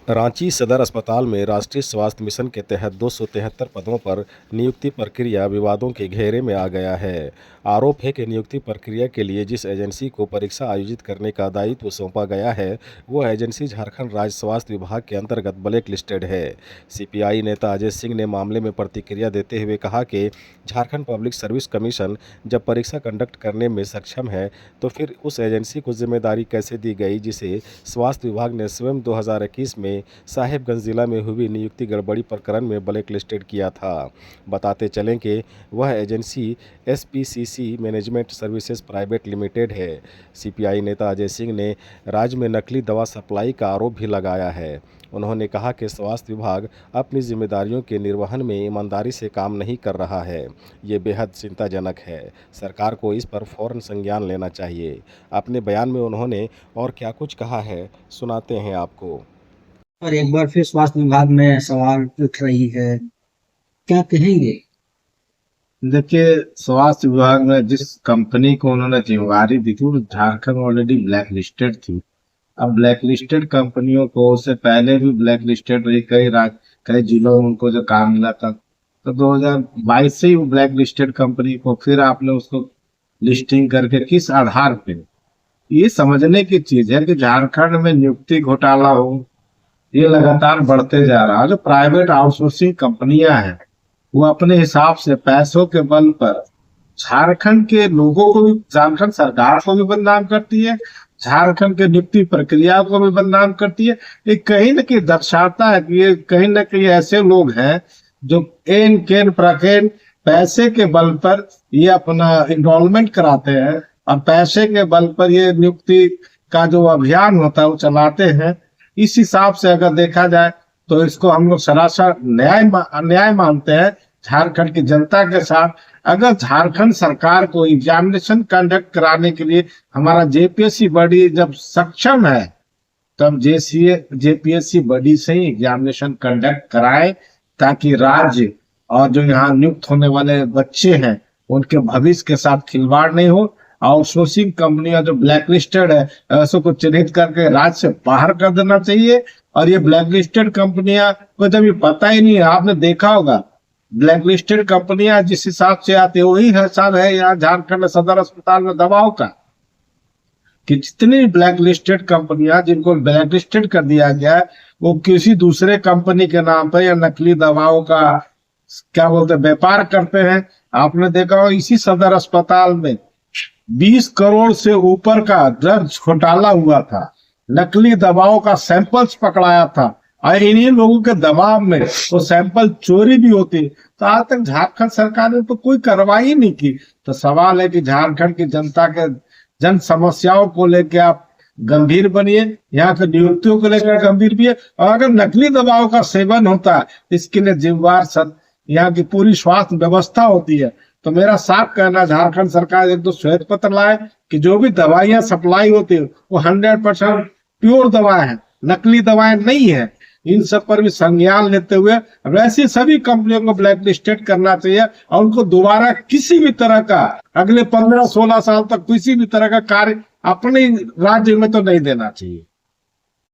रांची सदर अस्पताल में राष्ट्रीय स्वास्थ्य मिशन के तहत 273 पदों पर नियुक्ति प्रक्रिया विवादों के घेरे में आ गया है। आरोप है कि नियुक्ति प्रक्रिया के लिए जिस एजेंसी को परीक्षा आयोजित करने का दायित्व सौंपा गया है, वो एजेंसी झारखंड राज्य स्वास्थ्य विभाग के अंतर्गत ब्लैक लिस्टेड है। सीपीआई नेता अजय सिंह ने मामले में प्रतिक्रिया देते हुए कहा कि झारखंड पब्लिक सर्विस कमीशन जब परीक्षा कंडक्ट करने में सक्षम है, तो फिर उस एजेंसी को जिम्मेदारी कैसे दी गई जिसे स्वास्थ्य विभाग ने स्वयं 2021 में साहिबगंज जिला में हुई नियुक्ति गड़बड़ी प्रकरण में ब्लैक लिस्टेड किया था। बताते चलें कि वह agency SPCC management services private limited है। सीपीआई नेता अजय सिंह ने राज्य में नकली दवा सप्लाई का आरोप भी लगाया है। उन्होंने कहा कि स्वास्थ्य विभाग अपनी जिम्मेदारियों के निर्वहन में ईमानदारी से काम नहीं कर रहा है। ये बेहद चिंताजनक है। सरकार को इस पर फौरन संज्ञान लेना चाहिए। अपने बयान में उन्होंने और क्या कुछ कहा है, सुनाते हैं आपको। और एक बार फिर स्वास्थ्य विभाग में सवाल उठ रही है, क्या कहेंगे? देखिए, स्वास्थ्य विभाग में जिस कंपनी को उन्होंने जिम्मेवारी दी थी वो झारखंड ऑलरेडी ब्लैक लिस्टेड थी। अब ब्लैक लिस्टेड कंपनियों को उससे पहले भी ब्लैक लिस्टेड रही, कई जिलों में उनको जो काम मिला था, तो 2022 से ही वो ब्लैक लिस्टेड कंपनी को फिर आपने उसको लिस्टिंग करके किस आधार पे? ये समझने की चीज है कि झारखंड में नियुक्ति घोटाला हो, ये लगातार बढ़ते जा रहा है। जो प्राइवेट आउटसोर्सिंग कंपनियां हैं वो अपने हिसाब से पैसों के बल पर झारखंड के लोगों को भी, झारखंड सरकार को भी बदनाम करती है, झारखंड के नियुक्ति प्रक्रिया को भी बदनाम करती है। ये कहीं न कहीं दर्शाता है कि ये कहीं न कहीं ऐसे लोग हैं जो एन केन प्रकेन पैसे के बल पर ये अपना इनरोलमेंट कराते हैं और पैसे के बल पर ये नियुक्ति का जो अभियान होता है वो चलाते हैं। इस हिसाब से अगर देखा जाए तो इसको हम लोग सरासर न्याय मानते हैं झारखंड की जनता के साथ। अगर झारखंड सरकार को एग्जामिनेशन कंडक्ट कराने के लिए हमारा जेपीएससी बॉडी जब सक्षम है, तब जेपीएससी बॉडी से ही एग्जामिनेशन कंडक्ट कराए, ताकि राज्य और जो यहाँ नियुक्त होने वाले बच्चे हैं उनके भविष्य के साथ खिलवाड़ नहीं हो। आउटसोर्सिंग कंपनियां जो ब्लैक लिस्टेड है, ऐसों को चिन्हित करके राज्य से बाहर कर देना चाहिए। और ये ब्लैक लिस्टेड कंपनियां को जब ये पता ही नहीं है, आपने देखा होगा ब्लैक लिस्टेड कंपनियां जिस हिसाब से आती है वही हिसाब है यहाँ झारखंड सदर अस्पताल में दवाओं का, कि जितनी ब्लैक लिस्टेड कंपनियां जिनको ब्लैक लिस्टेड कर दिया गया है वो किसी दूसरे कंपनी के नाम पर या नकली दवाओं का क्या बोलते व्यापार करते हैं। आपने देखा हो इसी सदर अस्पताल में 20 करोड़ से ऊपर का ड्रग्स घोटाला हुआ था, नकली दवाओं का सैंपल्स पकड़ाया था और इन्हीं लोगों के दबाव में वो सैंपल चोरी भी होती। तो आज तक झारखंड सरकार ने तो कोई कार्रवाई नहीं की। तो सवाल है कि झारखंड की जनता के जन समस्याओं को लेकर आप गंभीर बनिए, यहाँ के नियुक्तियों को लेकर गंभीर भी है। और अगर नकली दवाओं का सेवन होता है इसके लिए जिम्मेवार यहाँ की पूरी स्वास्थ्य व्यवस्था होती है। तो मेरा साफ कहना, झारखंड सरकार एक दो श्वेत पत्र लाए कि जो भी दवाइयां सप्लाई होती है वो 100% प्योर दवाएं हैं, नकली दवाएं नहीं है। इन सब पर भी संज्ञान लेते हुए वैसी सभी कंपनियों को ब्लैक लिस्टेड करना चाहिए और उनको दोबारा किसी भी तरह का अगले 15-16 साल तक किसी भी तरह का कार्य अपने राज्य में तो नहीं देना चाहिए।